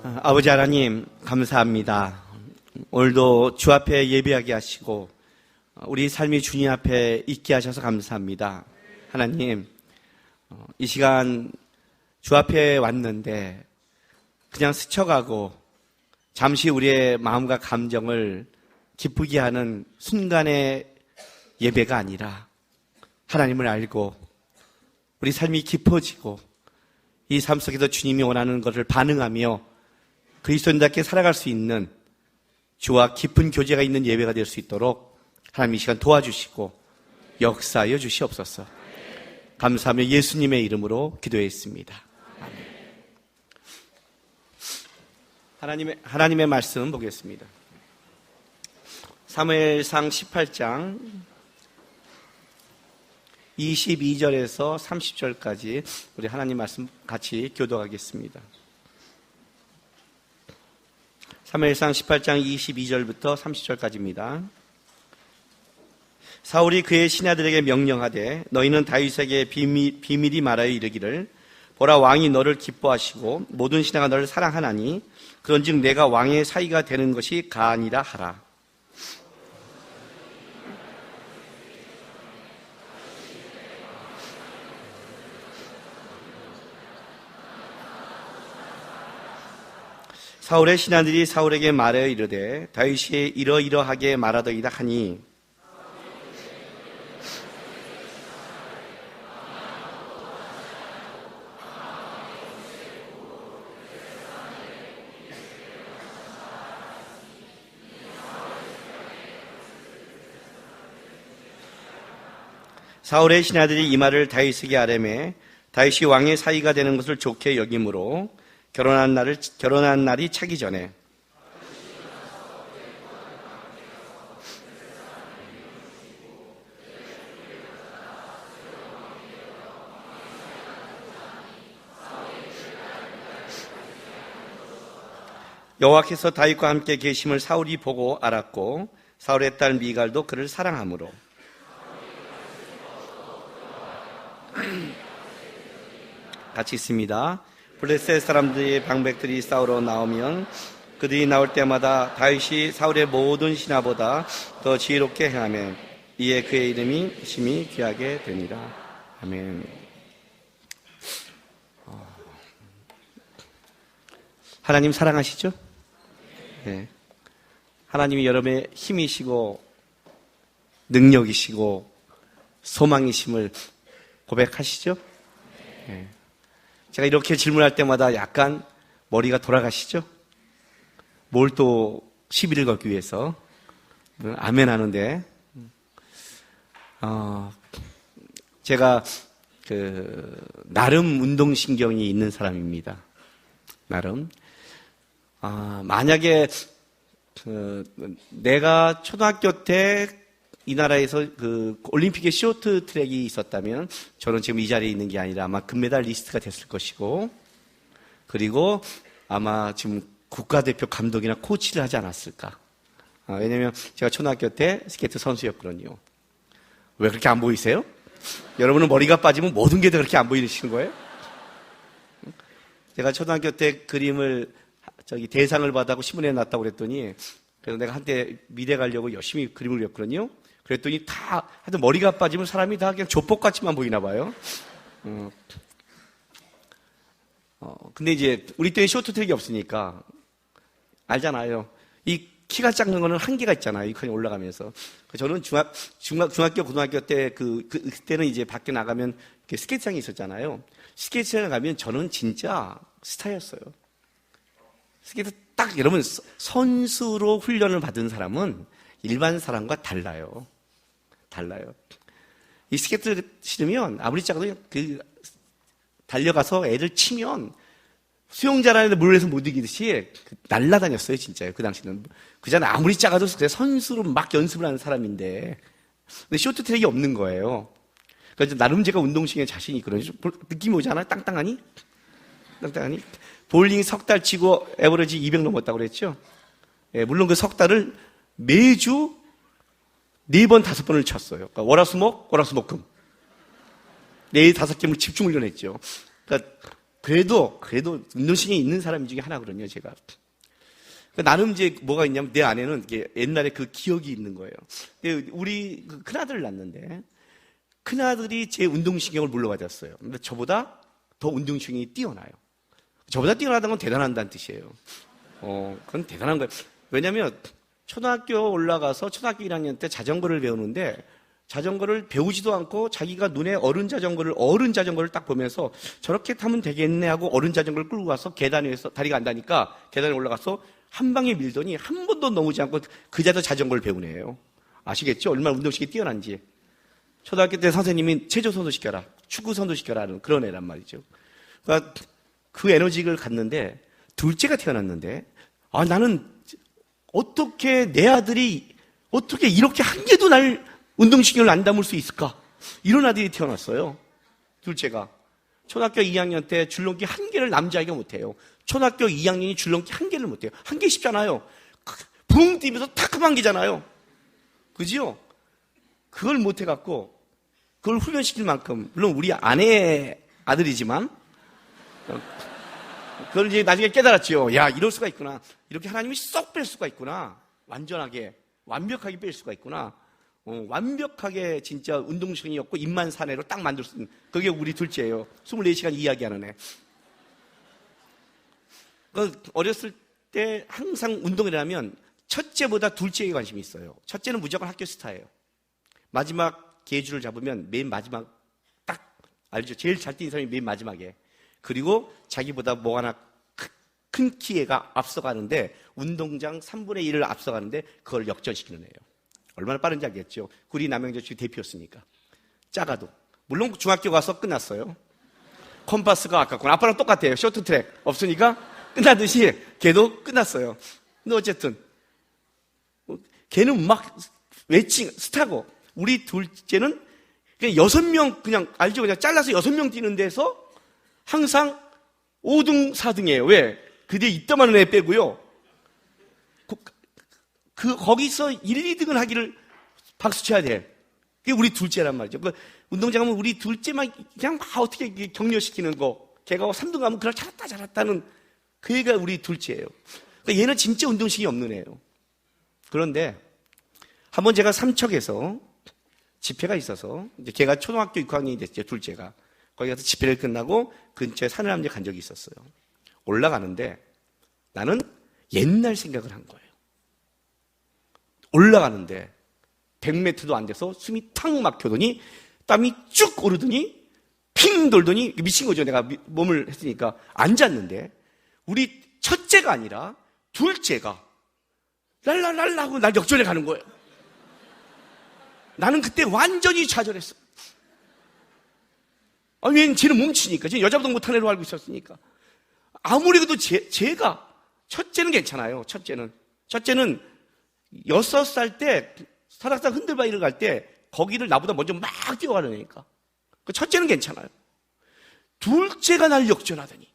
아버지 하나님 감사합니다. 오늘도 주 앞에 예배하게 하시고 우리 삶이 주님 앞에 있게 하셔서 감사합니다. 하나님, 이 시간 주 앞에 왔는데 그냥 스쳐가고 잠시 우리의 마음과 감정을 기쁘게 하는 순간의 예배가 아니라 하나님을 알고 우리 삶이 깊어지고 이 삶 속에서 주님이 원하는 것을 반응하며 그리스도인답게 살아갈 수 있는 주와 깊은 교제가 있는 예배가 될 수 있도록 하나님 이 시간 도와주시고 역사하여 주시옵소서. 감사하며 예수님의 이름으로 기도했습니다. 아멘. 하나님의 말씀 보겠습니다. 사무엘상 18장 22절에서 30절까지 우리 하나님 말씀 같이 교도하겠습니다. 사무엘상 18장 22절부터 30절까지입니다. 사울이 그의 신하들에게 명령하되 너희는 다윗에게 비밀히 말하여 이르기를 보라, 왕이 너를 기뻐하시고 모든 신하가 너를 사랑하나니 그런즉 내가 왕의 사위가 되는 것이 가아니라 하라. 사울의 신하들이 사울에게 말하여 이르되 다윗이 이러이러하게 말하더이다 하니 사울의 신하들이 이 말을 다윗에게 아뢰매 다윗이 왕의 사위가 되는 것을 좋게 여김으로 결혼한 날이 차기 전에 여호와께서 다윗과 함께 계심을 사울이 보고 알았고 사울의 딸 미갈도 그를 사랑하므로 같이 있습니다. 블레셋 사람들의 방백들이 싸우러 나오면 그들이 나올 때마다 다윗이 사울의 모든 신하보다 더 지혜롭게 행하며 이에 그의 이름이 심히 귀하게 되니라. 아멘. 하나님 사랑하시죠? 네. 하나님이 여러분의 힘이시고 능력이시고 소망이심을 고백하시죠? 네. 제가 이렇게 질문할 때마다 약간 머리가 돌아가시죠? 뭘 또 시비를 걸기 위해서 아멘 하는데 제가 나름 운동신경이 있는 사람입니다. 나름 만약에 내가 초등학교 때 이 나라에서 올림픽에 쇼트 트랙이 있었다면 저는 지금 이 자리에 있는 게 아니라 아마 금메달리스트가 됐을 것이고 그리고 아마 지금 국가대표 감독이나 코치를 하지 않았을까. 왜냐면 제가 초등학교 때 스케이트 선수였거든요. 왜 그렇게 안 보이세요? 여러분은 머리가 빠지면 모든 게 다 그렇게 안 보이시는 거예요? 제가 초등학교 때 그림을 대상을 받아고 신문에 놨다고 그랬더니 그래서 내가 한때 미대 가려고 열심히 그림을 그렸거든요. 그랬더니 하여튼 머리가 빠지면 사람이 다 그냥 조폭같이만 보이나 봐요. 근데 이제 우리 때는 쇼트트랙이 없으니까 알잖아요. 이 키가 작는 거는 한계가 있잖아요. 이 칸이 올라가면서. 저는 중학교, 고등학교 때 그때는 이제 밖에 나가면 스케이트장이 있었잖아요. 스케이트장에 가면 저는 진짜 스타였어요. 스케이트 딱 여러분 선수로 훈련을 받은 사람은 일반 사람과 달라요. 이 스케이트를 신으면 아무리 작아도 달려가서 애를 치면 수영자라는데 물에서 못 이기듯이 날라다녔어요, 진짜요. 그 당시는. 그잖아 아무리 작아도 선수로 막 연습을 하는 사람인데. 근데 쇼트트랙이 없는 거예요. 그래서 나름 제가 운동신경에 자신이 있거든요. 느낌이 오지 않아요? 땅땅하니? 볼링 석 달 치고 에버리지 200 넘었다고 그랬죠? 예, 물론 그 석 달을 매주 4번, 5번을 쳤어요. 그러니까 월화수목금. 4, 5개를 집중 훈련했죠. 그러니까 그래도 운동신경이 있는 사람 중에 하나거든요, 제가. 나름 이제 뭐가 있냐면 내 안에는 옛날에 그 기억이 있는 거예요. 우리 큰아들을 낳았는데 큰아들이 제 운동신경을 물려받았어요. 근데 저보다 더 운동신경이 뛰어나요. 저보다 뛰어나다는 건 대단하다는 뜻이에요. 그건 대단한 거예요. 왜냐면 초등학교 올라가서 초등학교 1학년 때 자전거를 배우는데 자전거를 배우지도 않고 자기가 눈에 어른 자전거를 딱 보면서 저렇게 타면 되겠네 하고 어른 자전거를 끌고 가서 계단 위에서 다리가 안 닿으니까 계단에 올라가서 한 방에 밀더니 한 번도 넘어지 않고 그 자리에서 자전거를 배우네요. 아시겠죠? 얼마나 운동신경이 뛰어난지. 초등학교 때 선생님이 체조 선수 시켜라, 축구 선수 시켜라 하는 그런 애란 말이죠. 그러니까 그 에너지를 갖는데 둘째가 태어났는데 나는 어떻게 내 아들이 어떻게 이렇게 한 개도 날 운동신경을 안 담을 수 있을까? 이런 아들이 태어났어요. 둘째가. 초등학교 2학년 때 줄넘기 한 개를 남자아이가 못해요. 초등학교 2학년이 줄넘기 한 개를 못해요. 한 개 쉽잖아요. 붕 뛰면서 탁 한 개잖아요. 그지요? 그걸 못해갖고 그걸 훈련시킬 만큼, 물론 우리 아내의 아들이지만 그걸 이제 나중에 깨달았죠. 야, 이럴 수가 있구나. 이렇게 하나님이 쏙 뺄 수가 있구나. 완벽하게 뺄 수가 있구나. 완벽하게 진짜 운동신경이 없고 입만 사내로 딱 만들 수 있는, 그게 우리 둘째예요. 24시간 이야기하는 애. 어렸을 때 항상 운동을 하면 첫째보다 둘째에 관심이 있어요. 첫째는 무조건 학교 스타예요. 마지막 계주를 잡으면 맨 마지막 딱 알죠? 제일 잘 뛰는 사람이 맨 마지막에. 그리고 자기보다 뭐 하나 큰 키가 앞서가는데 운동장 3분의 1을 앞서가는데 그걸 역전시키는 애예요. 얼마나 빠른지 알겠죠? 우리 남양주시 대표였으니까. 작아도. 물론 중학교 가서 끝났어요. 컴파스가 아깝구나. 아빠랑 똑같아요. 쇼트트랙 없으니까 끝나듯이 걔도 끝났어요. 근데 어쨌든 걔는 막 외칭 스타고, 우리 둘째는 그냥 6명 그냥 알죠? 그냥 잘라서 6명 뛰는 데서 항상 5등, 4등이에요. 왜? 그 뒤에 이따만한 애 빼고요. 거기서 1, 2등을 하기를 박수 쳐야 돼. 그게 우리 둘째란 말이죠. 운동장 가면 우리 둘째만 그냥 막 어떻게 격려시키는 거. 걔가 3등 가면 그날 잘했다는 그 애가 우리 둘째예요. 그러니까 얘는 진짜 운동신경이 없는 애예요. 그런데 한번 제가 삼척에서 집회가 있어서 이제 걔가 초등학교 6학년이 됐죠. 둘째가. 거기 가서 집회를 끝나고 근처에 산을 한번 간 적이 있었어요. 올라가는데 나는 옛날 생각을 한 거예요. 올라가는데 100m도 안 돼서 숨이 탁 막혀더니 땀이 쭉 오르더니 핑 돌더니 미친 거죠. 내가 몸을 했으니까 앉았는데 우리 첫째가 아니라 둘째가 랄랄랄라 하고 날 역전해 가는 거예요. 나는 그때 완전히 좌절했어. 왜냐면 쟤는 뭉치니까. 쟤는 여자보다 못한 애로 알고 있었으니까. 아무리 그래도 제가 첫째는 괜찮아요. 첫째는 6살 때 설악산 흔들바위를 갈 때 거기를 나보다 먼저 막 뛰어가는 애니까. 첫째는 괜찮아요. 둘째가 날 역전하더니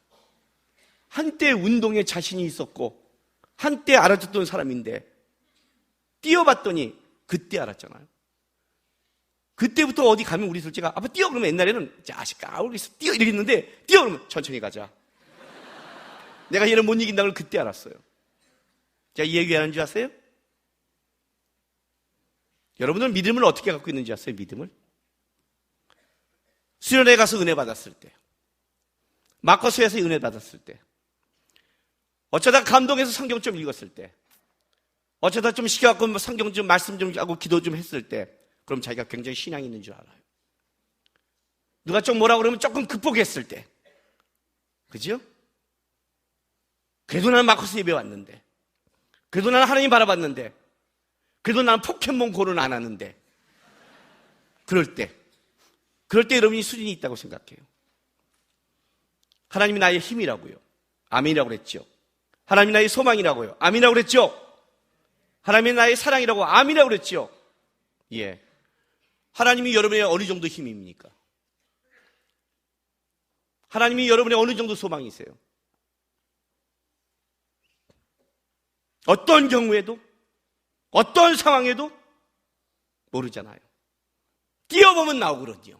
한때 운동에 자신이 있었고 한때 알아듣던 사람인데 뛰어봤더니 그때 알았잖아요. 그때부터 어디 가면 우리 둘째가 아빠 뛰어 그러면 옛날에는 자식아 우리 뛰어 이러겠는데 뛰어 그러면 천천히 가자. 내가 얘를 못 이긴다는 걸 그때 알았어요. 제가 이 얘기 왜 하는 줄 아세요? 여러분들은 믿음을 어떻게 갖고 있는지 아세요? 믿음을? 수련회 가서 은혜 받았을 때, 마커스에서 은혜 받았을 때, 어쩌다 감동해서 성경 좀 읽었을 때, 어쩌다 좀 시켜갖고 성경 좀 말씀 좀 하고 기도 좀 했을 때, 그럼 자기가 굉장히 신앙이 있는 줄 알아요. 누가 좀 뭐라 그러면 조금 극복했을 때, 그죠? 그래도 나는 마커스 예배 왔는데, 그래도 나는 하나님 바라봤는데, 그래도 나는 포켓몬 고는 안 하는데, 그럴 때 여러분이 수준이 있다고 생각해요. 하나님이 나의 힘이라고요. 아멘이라고 그랬죠. 하나님이 나의 소망이라고요. 아멘이라고 그랬죠. 하나님이 나의 사랑이라고 아멘이라고 그랬죠. 예. 하나님이 여러분의 어느 정도 힘입니까? 하나님이 여러분의 어느 정도 소망이세요? 어떤 경우에도, 어떤 상황에도 모르잖아요. 뛰어보면 나오거든요.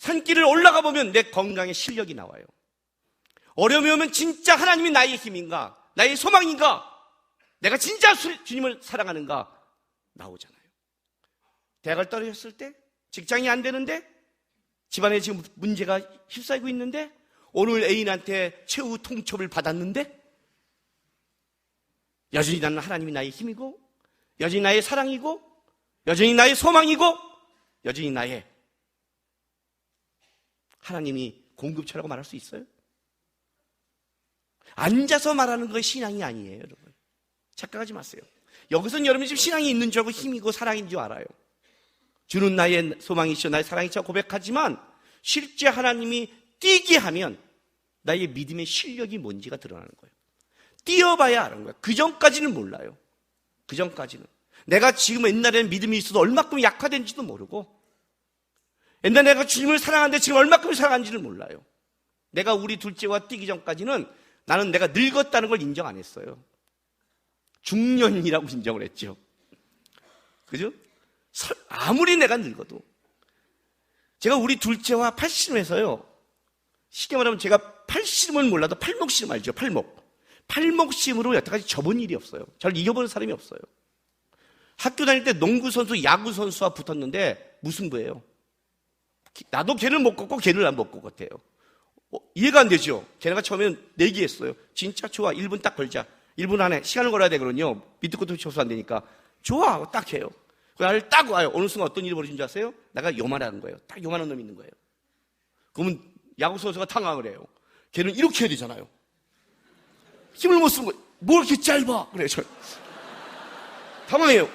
산길을 올라가 보면 내 건강에 실력이 나와요. 어려움이 오면 진짜 하나님이 나의 힘인가? 나의 소망인가? 내가 진짜 주님을 사랑하는가? 나오잖아요. 대학을 떨어졌을 때, 직장이 안 되는데, 집안에 지금 문제가 휩싸이고 있는데, 오늘 애인한테 최후 통첩을 받았는데, 여전히 나는 하나님이 나의 힘이고, 여전히 나의 사랑이고, 여전히 나의 소망이고, 여전히 나의 하나님이 공급처라고 말할 수 있어요? 앉아서 말하는 건 신앙이 아니에요, 여러분. 착각하지 마세요. 여기서는 여러분이 지금 신앙이 있는 줄 알고 힘이고 사랑인 줄 알아요. 주는 나의 소망이시오, 나의 사랑이시오 고백하지만 실제 하나님이 뛰게 하면 나의 믿음의 실력이 뭔지가 드러나는 거예요. 뛰어봐야 아는 거예요. 그 전까지는 몰라요. 그 전까지는. 내가 지금 옛날에는 믿음이 있어도 얼마큼 약화된지도 모르고, 옛날에 내가 주님을 사랑하는데 지금 얼마큼 사랑하는지를 몰라요. 내가 우리 둘째와 뛰기 전까지는 나는 내가 늙었다는 걸 인정 안 했어요. 중년이라고 인정을 했죠. 그죠? 아무리 내가 늙어도. 제가 우리 둘째와 팔씨름해서요, 쉽게 말하면 제가 팔씨름은 몰라도 팔목씨름 알죠? 팔목씨름으로 여태까지 져본 일이 없어요. 저를 이겨보는 사람이 없어요. 학교 다닐 때 농구선수, 야구선수와 붙었는데 무승부예요. 나도 걔를 못 걷고 걔를 안 못 걷대요. 이해가 안 되죠? 걔네가 처음에는 내기했어요. 진짜 좋아. 1분 딱 걸자. 1분 안에 시간을 걸어야 되거든요. 밑도 끝도 쳐서 안 되니까. 좋아. 딱 해요. 나를 딱 와요. 어느 순간 어떤 일이 벌어진 줄 아세요? 내가 요만한 거예요. 딱 요만한 놈이 있는 거예요. 그러면 야구선수가 당황을 해요. 걔는 이렇게 해야 되잖아요. 힘을 못 쓰는 거예요. 뭘 이렇게 짧아? 그래요. 저 당황해요.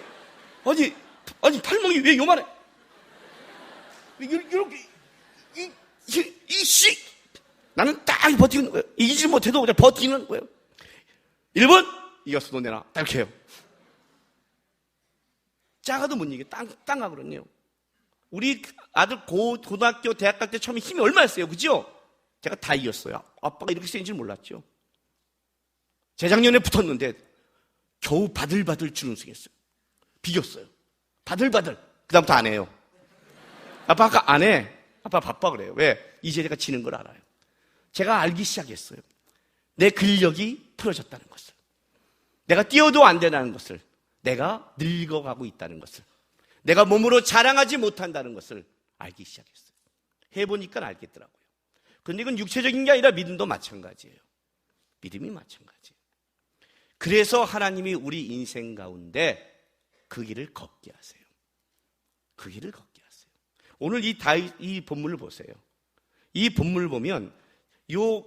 아니 팔목이 왜 요만해? 이렇게 이씨 나는 딱 버티는 거예요. 이기지 못해도 그냥 버티는 거예요. 1번 이겼어, 너 내놔. 딱 이렇게 해요. 작아도 못 이겨. 땅하거든요. 우리 아들 고등학교 대학 갈 때 처음에 힘이 얼마나 세요, 그죠? 제가 다 이겼어요. 아빠가 이렇게 센 줄 몰랐죠. 재작년에 붙었는데 겨우 바들바들 준우승했어요. 비겼어요. 바들바들. 그다음부터 안 해요. 아빠 아까 안 해. 아빠 바빠 그래요. 왜? 이제 제가 지는 걸 알아요. 제가 알기 시작했어요. 내 근력이 풀어졌다는 것을. 내가 뛰어도 안 된다는 것을. 내가 늙어가고 있다는 것을. 내가 몸으로 자랑하지 못한다는 것을 알기 시작했어요. 해보니까 알겠더라고요. 그런데 이건 육체적인 게 아니라 믿음도 마찬가지예요. 믿음이 마찬가지예요. 그래서 하나님이 우리 인생 가운데 그 길을 걷게 하세요. 그 길을 걷게 하세요. 오늘 이 본문을 보세요. 이 본문을 보면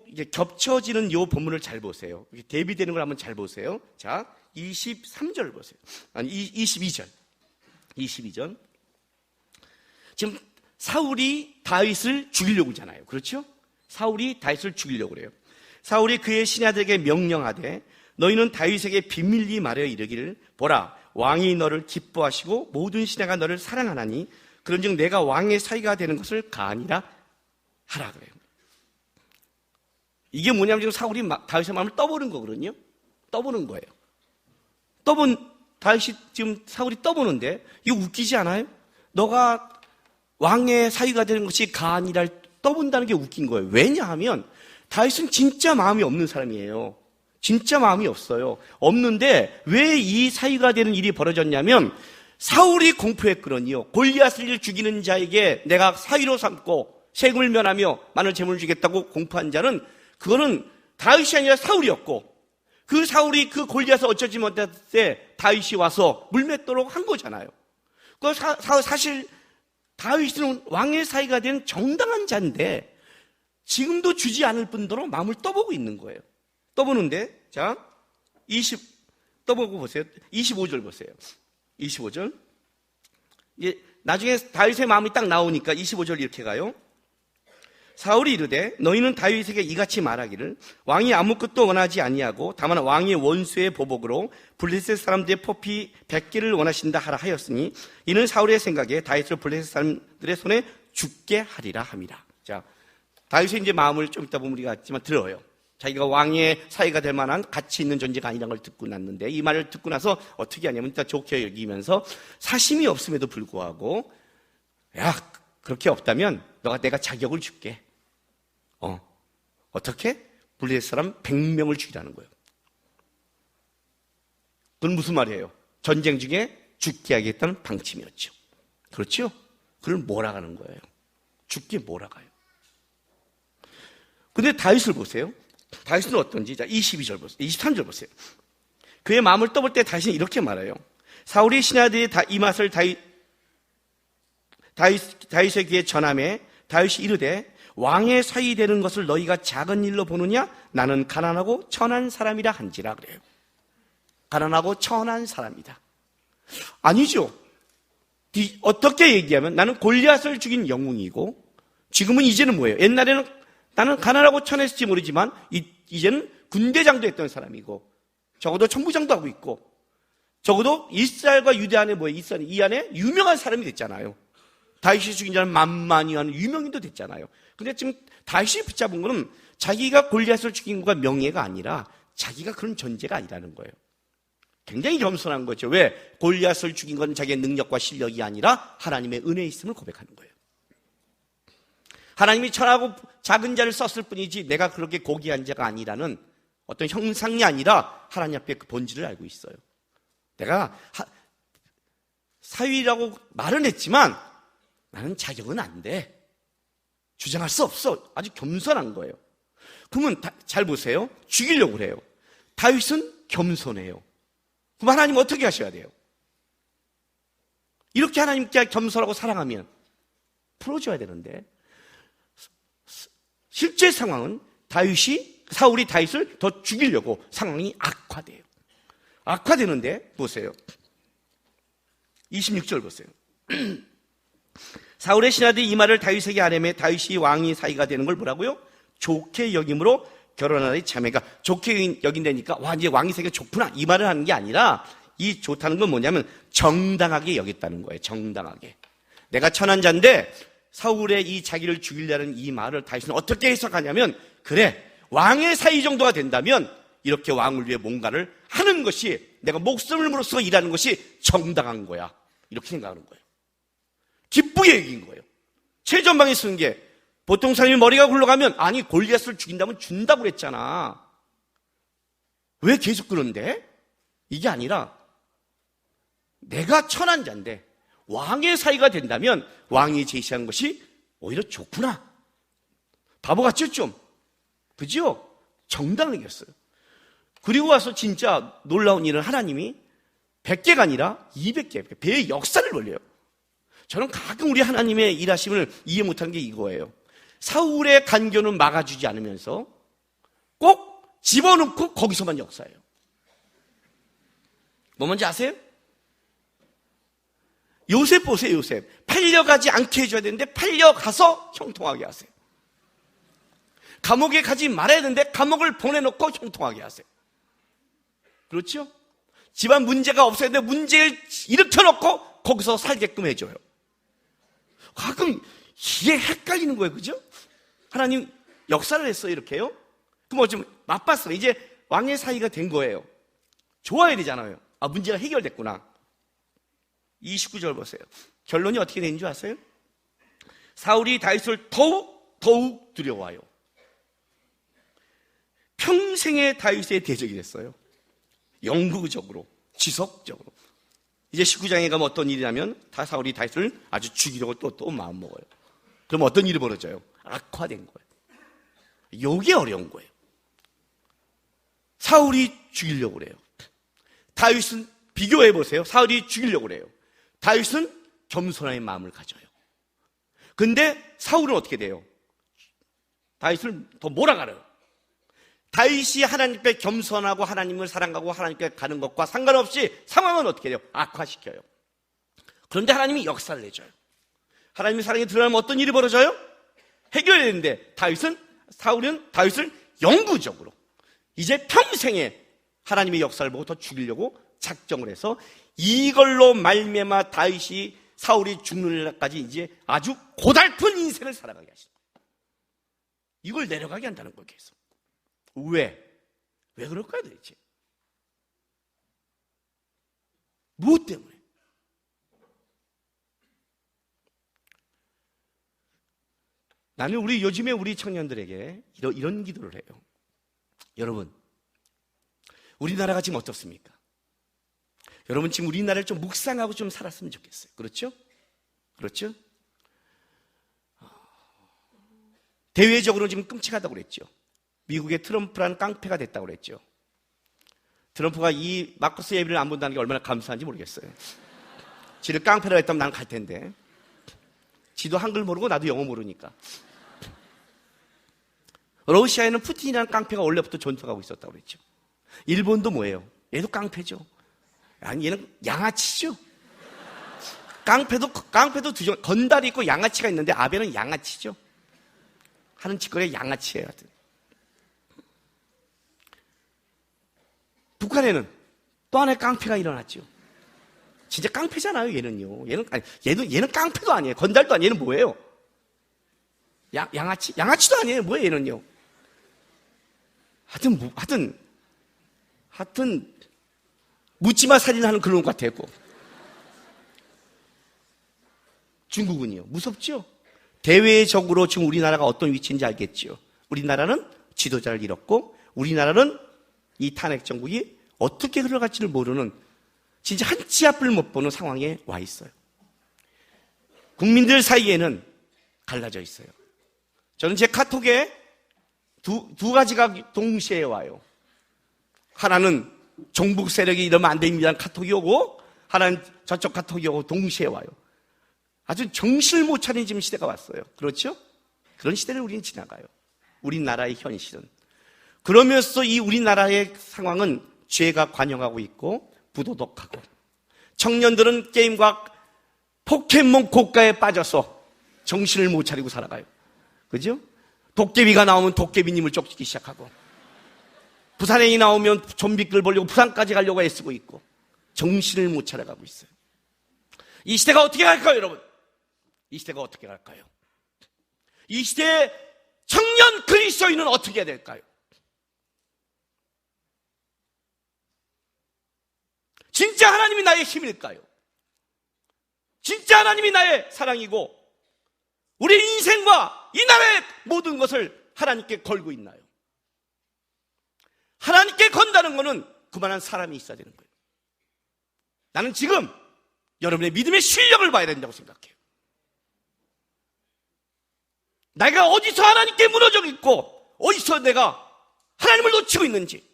이제 겹쳐지는 요 본문을 잘 보세요. 대비되는 걸 한번 잘 보세요. 자, 23절 보세요. 아니, 22절. 22절. 지금 사울이 다윗을 죽이려고 하잖아요. 그렇죠? 사울이 다윗을 죽이려고 그래요. 사울이 그의 신하들에게 명령하되 너희는 다윗에게 비밀리 말하여 이르기를 보라 왕이 너를 기뻐하시고 모든 신하가 너를 사랑하나니 그런즉 내가 왕의 사위가 되는 것을 가하니라 하라 그래요. 이게 뭐냐면 지금 사울이 다윗의 마음을 떠보는 거거든요. 떠보는 거예요. 다윗이 지금 사울이 떠보는데 이거 웃기지 않아요? 너가 왕의 사위가 되는 것이 가하니라 떠본다는 게 웃긴 거예요. 왜냐하면 다윗은 진짜 마음이 없는 사람이에요. 진짜 마음이 없어요. 없는데 왜 이 사위가 되는 일이 벌어졌냐면 사울이 공포했거든요. 골리앗을 죽이는 자에게 내가 사위로 삼고 세금을 면하며 많은 재물을 주겠다고 공포한 자는 그거는 다윗이 아니라 사울이었고 그 사울이 그 골리앗을 어쩌지 못할 때 다윗이 와서 물맷도록 한 거잖아요. 그 사실 다윗은 왕의 사위가 된 정당한 자인데 지금도 주지 않을 뿐더러 마음을 떠보고 있는 거예요. 떠보는데 자, 떠보고 보세요. 25절 보세요. 25절. 이제 나중에 다윗의 마음이 딱 나오니까 25절 이렇게 가요. 사울이 이르되 너희는 다윗에게 이같이 말하기를 왕이 아무것도 원하지 아니하고 다만 왕의 원수의 보복으로 블레셋 사람들의 포피 100개를 원하신다 하라 하였으니 이는 사울의 생각에 다윗을 블레셋 사람들의 손에 죽게 하리라 함이라. 자, 다윗의 이제 마음을 좀 이따 보면 우리가 알지만 들어요. 자기가 왕의 사위가 될 만한 가치 있는 존재가 아니라는 걸 듣고 났는데 이 말을 듣고 나서 어떻게 하냐면 일단 좋게 여기면서 사심이 없음에도 불구하고 야 그렇게 없다면 내가 자격을 줄게. 어떻게? 블레셋 사람 100명을 죽이라는 거예요. 그건 무슨 말이에요? 전쟁 중에 죽게 하겠다는 방침이었죠. 그렇죠? 그걸 몰아가는 거예요. 죽게 몰아가요. 근데 다윗을 보세요. 다윗은 어떤지. 자, 22절 보세요. 23절 보세요. 그의 마음을 떠볼 때 다윗은 이렇게 말해요. 사울이 신하들이 이 맛을 다윗의 귀에 전함에 다윗이 이르되 왕의 사위 되는 것을 너희가 작은 일로 보느냐? 나는 가난하고 천한 사람이라 한지라 그래요. 가난하고 천한 사람이다. 아니죠. 어떻게 얘기하면 나는 골리앗을 죽인 영웅이고 지금은 이제는 뭐예요? 옛날에는 나는 가난하고 천했을지 모르지만 이제는 군대장도 했던 사람이고 적어도 천부장도 하고 있고 적어도 이스라엘과 유대 안에 이 안에 유명한 사람이 됐잖아요. 다윗이 죽인 자는 만만히 하는 유명인도 됐잖아요. 근데 지금 다윗이 붙잡은 거는 자기가 골리앗을 죽인 거가 명예가 아니라 자기가 그런 존재가 아니라는 거예요. 굉장히 겸손한 거죠. 왜? 골리앗을 죽인 건 자기의 능력과 실력이 아니라 하나님의 은혜에 있음을 고백하는 거예요. 하나님이 천하고 작은 자를 썼을 뿐이지 내가 그렇게 고귀한 자가 아니라는 어떤 형상이 아니라 하나님 앞에 그 본질을 알고 있어요. 내가 사위라고 말은 했지만 나는 자격은 안 돼. 주장할 수 없어. 아주 겸손한 거예요. 그러면 잘 보세요. 죽이려고 그래요. 다윗은 겸손해요. 그럼 하나님 어떻게 하셔야 돼요? 이렇게 하나님께 겸손하고 사랑하면 풀어줘야 되는데 실제 상황은 사울이 다윗을 더 죽이려고 상황이 악화돼요. 악화되는데 보세요. 26절 보세요. 사울의 신하들이 이 말을 다윗에게 아뢰매 다윗이 왕이 사이가 되는 걸 뭐라고요? 좋게 여김으로 결혼하니 자매가 좋게 여긴다니까 이제 왕이 사이가 좋구나 이 말을 하는 게 아니라 이 좋다는 건 뭐냐면 정당하게 여겼다는 거예요. 정당하게. 내가 천한 자인데 사울의 이 자기를 죽이려는 이 말을 다윗은 어떻게 해석하냐면 그래 왕의 사이 정도가 된다면 이렇게 왕을 위해 뭔가를 하는 것이 내가 목숨을 물어서 일하는 것이 정당한 거야. 이렇게 생각하는 거예요. 기쁘게 여긴 거예요. 최전방에 쓰는 게 보통 사람이 머리가 굴러가면 아니 골리앗을 죽인다면 준다고 그랬잖아. 왜 계속 그런데? 이게 아니라 내가 천한 자인데 왕의 사이가 된다면 왕이 제시한 것이 오히려 좋구나. 바보 같죠 좀? 그죠? 정당하게 여겼어요. 그리고 와서 진짜 놀라운 일은 하나님이 100개가 아니라 200개, 배의 역사를 벌려요. 저는 가끔 우리 하나님의 일하심을 이해 못하는 게 이거예요. 사울의 간교는 막아주지 않으면서 꼭 집어넣고 거기서만 역사해요. 뭐 뭔지 아세요? 요셉 보세요. 요셉 팔려가지 않게 해줘야 되는데 팔려가서 형통하게 하세요. 감옥에 가지 말아야 되는데 감옥을 보내놓고 형통하게 하세요. 그렇죠? 집안 문제가 없어야 되는데 문제를 일으켜놓고 거기서 살게끔 해줘요. 가끔 이게 헷갈리는 거예요. 그죠? 하나님 역사를 했어요. 이렇게요. 그럼 좀 맛봤어요. 이제 왕의 사이가 된 거예요. 좋아야 되잖아요. 문제가 해결됐구나. 29절 보세요. 결론이 어떻게 되는 줄 아세요? 사울이 다윗을 더욱 두려워해요. 평생의 다윗의 대적이 됐어요. 영구적으로, 지속적으로. 이제 19장에 가면 어떤 일이냐면 사울이 다윗을 아주 죽이려고 또 마음 먹어요. 그럼 어떤 일이 벌어져요? 악화된 거예요. 이게 어려운 거예요. 사울이 죽이려고 그래요. 다윗은 비교해 보세요. 사울이 죽이려고 그래요. 다윗은 겸손한 마음을 가져요. 근데 사울은 어떻게 돼요? 다윗을 더 몰아가요. 다윗이 하나님께 겸손하고 하나님을 사랑하고 하나님께 가는 것과 상관없이 상황은 어떻게 돼요? 악화시켜요. 그런데 하나님이 역사를 내줘요. 하나님의 사랑에 들어가면 어떤 일이 벌어져요? 해결되는데 사울은 다윗을 영구적으로 이제 평생에 하나님의 역사를 보고 더 죽이려고 작정을 해서 이걸로 말미암아 다윗이 사울이 죽는 날까지 이제 아주 고달픈 인생을 살아가게 하시는 거예요. 이걸 내려가게 한다는 거예요. 계속. 왜 그럴까요 도대체? 무엇 때문에? 나는 요즘에 우리 청년들에게 이런 기도를 해요. 여러분, 우리나라가 지금 어떻습니까? 여러분, 지금 우리나라를 좀 묵상하고 좀 살았으면 좋겠어요. 그렇죠? 그렇죠? 대외적으로 지금 끔찍하다고 그랬죠. 미국의 트럼프라는 깡패가 됐다고 그랬죠. 트럼프가 이 마커스 예비를 안 본다는 게 얼마나 감사한지 모르겠어요. 지를 깡패라고 했다면 나는 갈 텐데. 지도 한글 모르고 나도 영어 모르니까. 러시아에는 푸틴이라는 깡패가 원래부터 존속하고 있었다고 그랬죠. 일본도 뭐예요? 얘도 깡패죠. 아니, 얘는 양아치죠. 깡패도 두 종, 건달이 있고 양아치가 있는데 아베는 양아치죠. 하는 짓거리가 양아치예요. 하여튼. 북한에는 또 하나의 깡패가 일어났죠. 진짜 깡패잖아요, 얘는요. 얘는 깡패도 아니에요. 건달도 아니에요. 얘는 뭐예요? 양아치? 양아치도 아니에요. 뭐예요, 얘는요? 하여튼, 묻지마 살인하는 그런 것 같아요. 중국은요. 무섭죠? 대외적으로 지금 우리나라가 어떤 위치인지 알겠죠? 우리나라는 지도자를 잃었고, 우리나라는 이 탄핵 정국이 어떻게 흘러갈지를 모르는 진짜 한 치 앞을 못 보는 상황에 와 있어요. 국민들 사이에는 갈라져 있어요. 저는 제 카톡에 두 가지가 동시에 와요. 하나는 종북 세력이 이러면 안 됩니다는 카톡이 오고, 하나는 저쪽 카톡이 오고 동시에 와요. 아주 정신을 못 차리는 지금 시대가 왔어요. 그렇죠? 그런 시대를 우리는 지나가요. 우리나라의 현실은. 그러면서 이 우리나라의 상황은 죄가 관영하고 있고 부도덕하고, 청년들은 게임과 포켓몬 고가에 빠져서 정신을 못 차리고 살아가요. 그죠? 도깨비가 나오면 도깨비님을 쫓기 시작하고, 부산행이 나오면 좀비들 보려고 부산까지 가려고 애쓰고 있고, 정신을 못 차려가고 있어요. 이 시대가 어떻게 갈까요, 여러분? 이 시대가 어떻게 갈까요? 이 시대의 청년 그리스도인은 어떻게 해야 될까요? 진짜 하나님이 나의 힘일까요? 진짜 하나님이 나의 사랑이고 우리 인생과 이 나라의 모든 것을 하나님께 걸고 있나요? 하나님께 건다는 것은 그만한 사람이 있어야 되는 거예요. 나는 지금 여러분의 믿음의 실력을 봐야 된다고 생각해요. 내가 어디서 하나님께 무너져 있고 어디서 내가 하나님을 놓치고 있는지,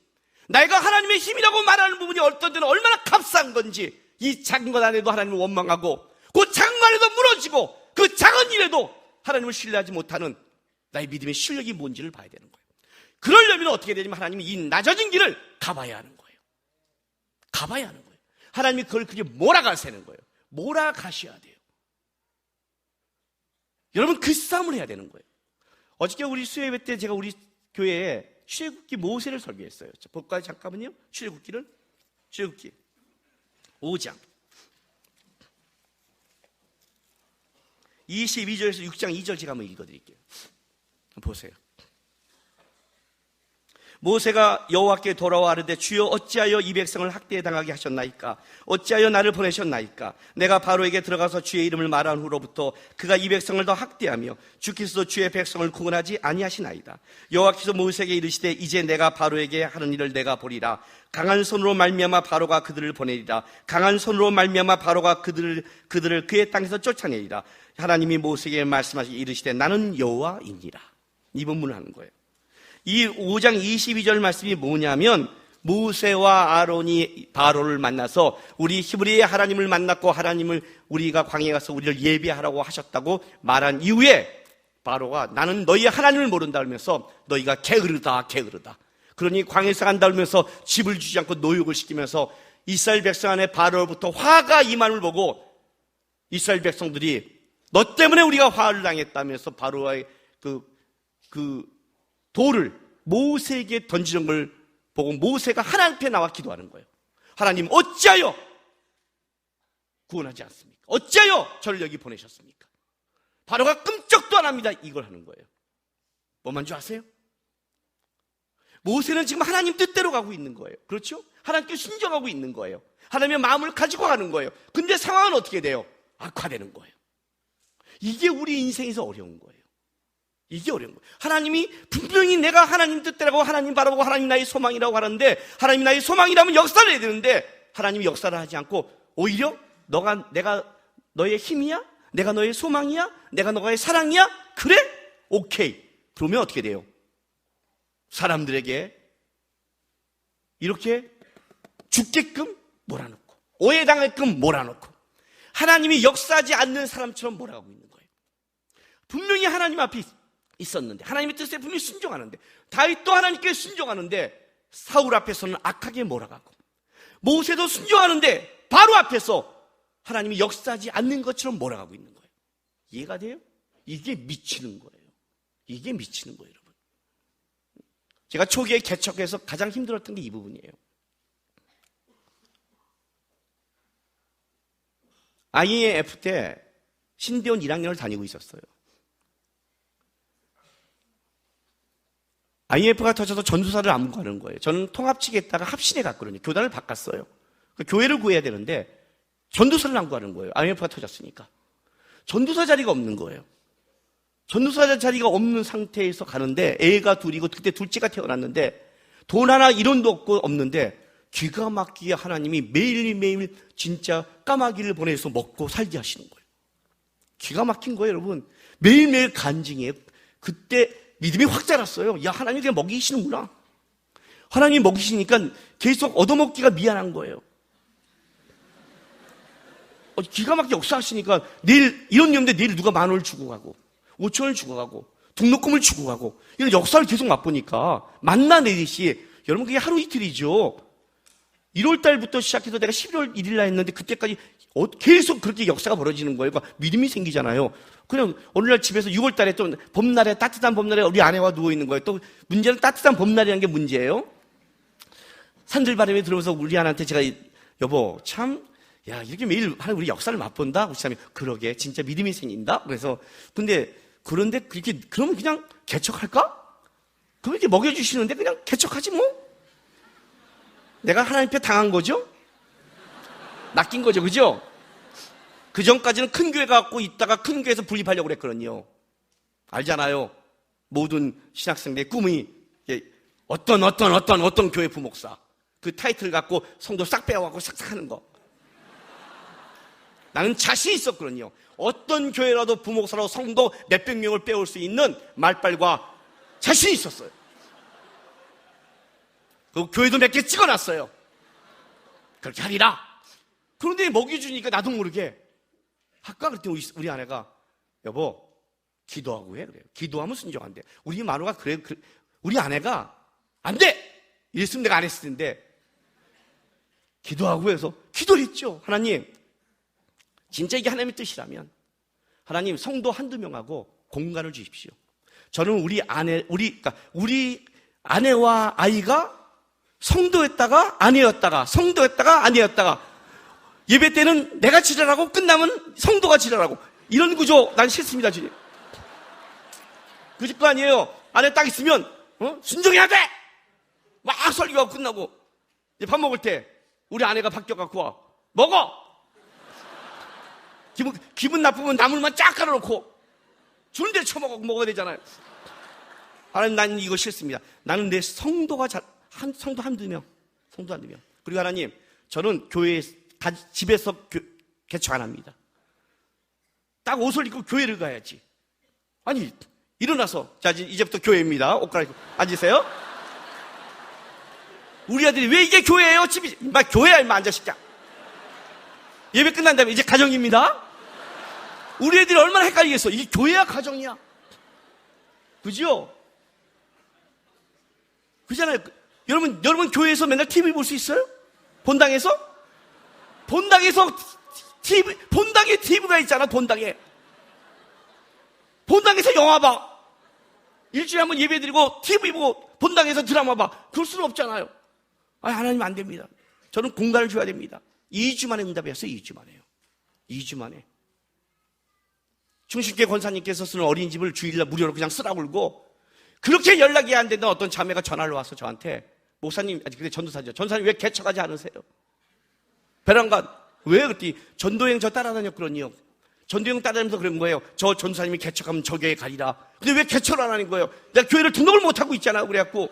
내가 하나님의 힘이라고 말하는 부분이 어떤 때는 얼마나 값싼 건지, 이 작은 것 안에도 하나님을 원망하고 그 작은 것 안에도 무너지고 그 작은 일에도 하나님을 신뢰하지 못하는 나의 믿음의 실력이 뭔지를 봐야 되는 거예요. 그러려면 어떻게 되냐면 하나님이 이 낮아진 길을 가봐야 하는 거예요. 가봐야 하는 거예요. 하나님이 그걸 그게 몰아가시는 거예요. 몰아가셔야 돼요. 여러분, 그 싸움을 해야 되는 거예요. 어저께 우리 수요예배 때 제가 우리 교회에 출애굽기 모세를 설교했어요. 볼까요? 잠깐만요. 출애굽기 5장 22절에서 6장 2절 제가 한번 읽어드릴게요. 보세요. 모세가 여호와께 돌아와 아르되 주여 어찌하여 이 백성을 학대에 당하게 하셨나이까? 어찌하여 나를 보내셨나이까? 내가 바로에게 들어가서 주의 이름을 말한 후로부터 그가 이 백성을 더 학대하며 주께서도 주의 백성을 구원하지 아니하시나이다. 여호와께서 모세에게 이르시되 이제 내가 바로에게 하는 일을 내가 보리라. 강한 손으로 말미암아 바로가 그들을 보내리라. 강한 손으로 말미암아 바로가 그들을 그의 땅에서 쫓아내리라. 하나님이 모세에게 말씀하시기 이르시되 나는 여호와이니라. 이 본문을 하는 거예요. 이 5장 22절 말씀이 뭐냐면, 모세와 아론이 바로를 만나서 우리 히브리의 하나님을 만났고 하나님을 우리가 광야에 가서 우리를 예배하라고 하셨다고 말한 이후에 바로가 나는 너희의 하나님을 모른다 하면서 너희가 게으르다. 그러니 광야에서 간다 하면서 집을 주지 않고 노역을 시키면서 이스라엘 백성 안에 바로로부터 화가 임함을 보고 이스라엘 백성들이 너 때문에 우리가 화를 당했다면서 바로의 그 돌을 모세에게 던지는 걸 보고 모세가 하나님께 나와 기도하는 거예요. 하나님, 어찌하여 구원하지 않습니까? 어찌하여 저를 여기 보내셨습니까? 바로가 끔찍도 안 합니다. 이걸 하는 거예요. 뭐만 줄 아세요? 모세는 지금 하나님 뜻대로 가고 있는 거예요. 그렇죠? 하나님께 순종하고 있는 거예요. 하나님의 마음을 가지고 가는 거예요. 근데 상황은 어떻게 돼요? 악화되는 거예요. 이게 우리 인생에서 어려운 거예요. 이게 어려운 거예요. 하나님이 분명히 내가 하나님 뜻대로고 하나님 바라보고 하나님 나의 소망이라고 하는데, 하나님 나의 소망이라면 역사를 해야 되는데 하나님이 역사를 하지 않고 오히려 내가 너의 힘이야? 내가 너의 소망이야? 내가 너의 사랑이야? 그래? 오케이. 그러면 어떻게 돼요? 사람들에게 이렇게 죽게끔 몰아넣고 오해당할끔 몰아넣고 하나님이 역사하지 않는 사람처럼 몰아가고 있는 거예요. 분명히 하나님 앞에 있었는데, 하나님의 뜻에 분명히 순종하는데, 다윗도 하나님께 순종하는데 사울 앞에서는 악하게 몰아가고, 모세도 순종하는데 바로 앞에서 하나님이 역사하지 않는 것처럼 몰아가고 있는 거예요. 이해가 돼요? 이게 미치는 거예요. 이게 미치는 거예요, 여러분. 제가 초기에 개척해서 가장 힘들었던 게 이 부분이에요. IMF 때 신대원 1학년을 다니고 있었어요. IMF가 터져서 전도사를 안 구하는 거예요. 저는 통합 측에 있다가 합신에 갔거든요. 교단을 바꿨어요. 교회를 구해야 되는데 전도사를 안 구하는 거예요. IMF가 터졌으니까. 전도사 자리가 없는 거예요. 전도사 자리가 없는 상태에서 가는데 애가 둘이고 그때 둘째가 태어났는데 돈 하나 1원도 없는데 기가 막히게 하나님이 매일매일 진짜 까마귀를 보내서 먹고 살게 하시는 거예요. 기가 막힌 거예요, 여러분. 매일매일 간증이에요. 그때 믿음이 확 자랐어요. 야, 하나님이 그냥 먹이시는구나. 하나님이 먹이시니까 계속 얻어먹기가 미안한 거예요. 기가 막히게 역사하시니까 내일 이런 일 없는데 내일 누가 10,000원을 주고 가고 5,000원을 주고 가고 등록금을 주고 가고 이런 역사를 계속 맛보니까 만나 내리시. 여러분 그게 하루 이틀이죠. 1월 달부터 시작해서 내가 11월 1일 날 했는데 그때까지 계속 그렇게 역사가 벌어지는 거예요. 그러니까 믿음이 생기잖아요. 그냥 어느 날 집에서 6월 달에 또 봄날에 따뜻한 봄날에 우리 아내와 누워 있는 거예요. 또 문제는 따뜻한 봄날이라는 게 문제예요. 산들바람이 들어오면서 우리 아내한테 제가 여보 참 야, 이렇게 매일 우리 역사를 맛본다? 우리 사람이, 그러게, 진짜 믿음이 생긴다? 그래서, 그런데 그렇게, 그러면 그냥 개척할까? 그럼 이렇게 먹여주시는데 그냥 개척하지 뭐? 내가 하나님 앞에 당한 거죠? 낚인 거죠, 그죠? 그 전까지는 큰 교회 갖고 있다가 큰 교회에서 분립하려고 그랬거든요. 알잖아요. 모든 신학생들의 꿈이 어떤 교회 부목사. 그 타이틀 갖고 성도 싹 빼와갖고 싹싹 하는 거. 나는 자신 있었거든요. 어떤 교회라도 부목사로 성도 몇백 명을 빼올 수 있는 말빨과 자신이 있었어요. 그 교회도 몇 개 찍어놨어요. 그렇게 하리라. 그런데 먹여주니까 나도 모르게 아까 그랬더니 우리 아내가 여보 기도하고 해 그래요. 기도하면 순종한대. 우리 마누가 그래 우리 아내가 안 돼! 이랬으면 내가 안 했을 텐데 기도하고 해서 기도를 했죠. 하나님 진짜 이게 하나님의 뜻이라면 하나님 성도 한두 명하고 공간을 주십시오. 저는 우리 아내와 아이가 성도였다가 아내였다가 성도였다가 아내였다가 예배 때는 내가 지랄하고 끝나면 성도가 지랄하고 이런 구조 난 싫습니다. 주님. 그럴 거 아니에요. 아내 딱 있으면 순종해야 돼! 막 설교하고 끝나고 이제 밥 먹을 때 우리 아내가 바뀌어갖고 와 먹어! 기분 나쁘면 나물만 쫙 깔아놓고 주는 데 처먹고 먹어야 되잖아요. 하나님 나는 이거 싫습니다. 나는 내 성도가 성도 한두 명. 그리고 하나님 저는 집에서 개척 안 합니다. 딱 옷을 입고 교회를 가야지. 아니 일어나서 자 이제부터 교회입니다. 옷 갈아입고 앉으세요. 우리 아들이 왜 이게 교회예요? 집이 막 교회야 임마 앉아시자. 예배 끝난 다음에 이제 가정입니다. 우리 애들이 얼마나 헷갈리겠어. 이게 교회야 가정이야. 그죠? 그잖아요. 여러분 교회에서 맨날 TV 볼 수 있어요? 본당에서 본당에 TV가 있잖아. 본당에서 영화 봐. 일주일에 한번 예배 드리고 TV 보고 본당에서 드라마 봐. 그럴 수는 없잖아요. 하나님 안 됩니다. 저는 공간을 줘야 됩니다. 2주 만에 응답이었어요. 2주 만에요. 2주 만에. 충신교회 권사님께서 쓰는 어린이집을 주일날 무료로 그냥 쓰라고 그러고 그렇게 연락이 안 된다 어떤 자매가 전화를 와서 저한테 목사님, 그때 전도사죠. 전도사님 왜 개척하지 않으세요? 베란간 왜 그랬더니 전도행 저 따라다녔거든요. 전도형 따라다니면서 그런 거예요. 저 전사님이 개척하면 저 교회 가리라. 근데 왜 개척을 안 하는 거예요? 내가 교회를 등록을 못하고 있잖아. 그래갖고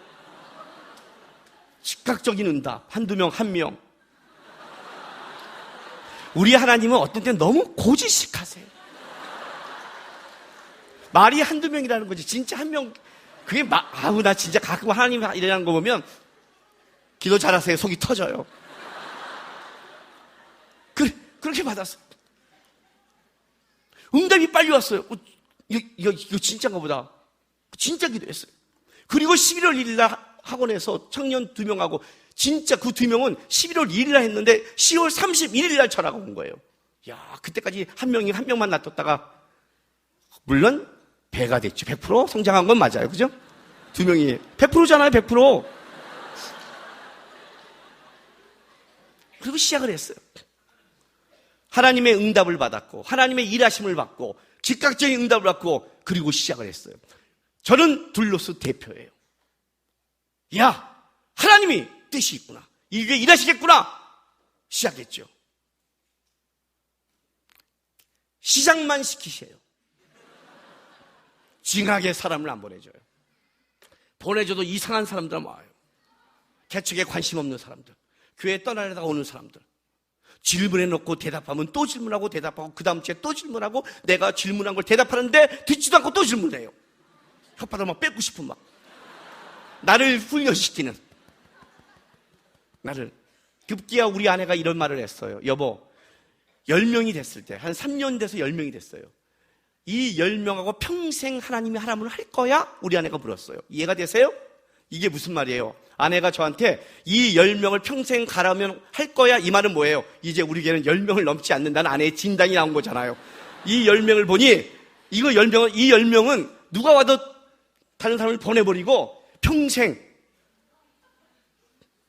즉각적인 응답. 한두 명, 한 명. 우리 하나님은 어떤 때는 너무 고지식하세요. 말이 한두 명이라는 거지. 진짜 한 명. 그게 나 진짜 가끔 하나님 이러는 거 보면 기도 잘하세요. 속이 터져요. 그렇게 받았어요. 응답이 빨리 왔어요. 이거 진짜인가 보다. 진짜 기도했어요. 그리고 11월 1일 날 학원에서 청년 2명하고 진짜 그 2명은 11월 2일 날 했는데 10월 31일 날 전화가 온 거예요. 야, 그때까지 한 명만 놔뒀다가 물론 배가 됐죠. 100% 성장한 건 맞아요. 그죠? 2명이 100%잖아요. 100%. 그리고 시작을 했어요. 하나님의 응답을 받았고 하나님의 일하심을 받고 즉각적인 응답을 받고 그리고 시작을 했어요. 저는 둘로스 대표예요. 야, 하나님이 뜻이 있구나. 이게 일하시겠구나. 시작했죠. 시작만 시키세요. 징하게 사람을 안 보내줘요. 보내줘도 이상한 사람들만 와요. 개척에 관심 없는 사람들, 교회 떠나려다가 오는 사람들. 질문해놓고 대답하면 또 질문하고 대답하고 그 다음 주에 또 질문하고 내가 질문한 걸 대답하는데 듣지도 않고 또 질문해요. 혓바닥 막 뺏고 싶은 막. 나를 훈련시키는. 나를. 급기야 우리 아내가 이런 말을 했어요. 여보, 10명이 됐을 때, 한 3년 돼서 10명이 됐어요. 이 10명하고 평생 하나님이 하라면 할 거야? 우리 아내가 물었어요. 이해가 되세요? 이게 무슨 말이에요? 아내가 저한테 이 10명을 평생 가라면 할 거야? 이 말은 뭐예요? 이제 우리 교회는 10명을 넘지 않는다는 아내의 진단이 나온 거잖아요. 이 10명을 보니 이 10명은 누가 와도 다른 사람을 보내버리고 평생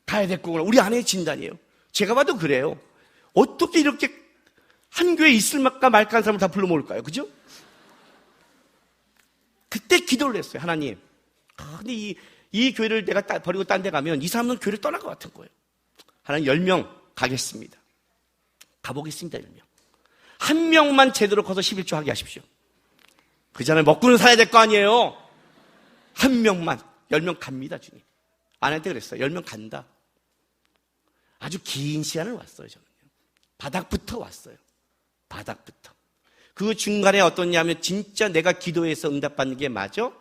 가야 될 거구나. 우리 아내의 진단이에요. 제가 봐도 그래요. 어떻게 이렇게 한 교회에 있을 만까 말까 한 사람을 다 불러 모을까요? 그죠? 그때 기도를 했어요. 하나님. 근데 이 교회를 내가 버리고 딴 데 가면 이 사람은 교회를 떠날 것 같은 거예요. 하나님 10명 가겠습니다. 가보겠습니다. 10명. 한 명만 제대로 커서 11조 하게 하십시오. 그 전에 먹고는 살아야 될 거 아니에요. 한 명만. 10명 갑니다, 주님. 아내한테 그랬어요. 10명 간다. 아주 긴 시간을 왔어요, 저는요. 바닥부터 왔어요. 바닥부터. 그 중간에 어떠냐면 진짜 내가 기도해서 응답받는 게 맞아?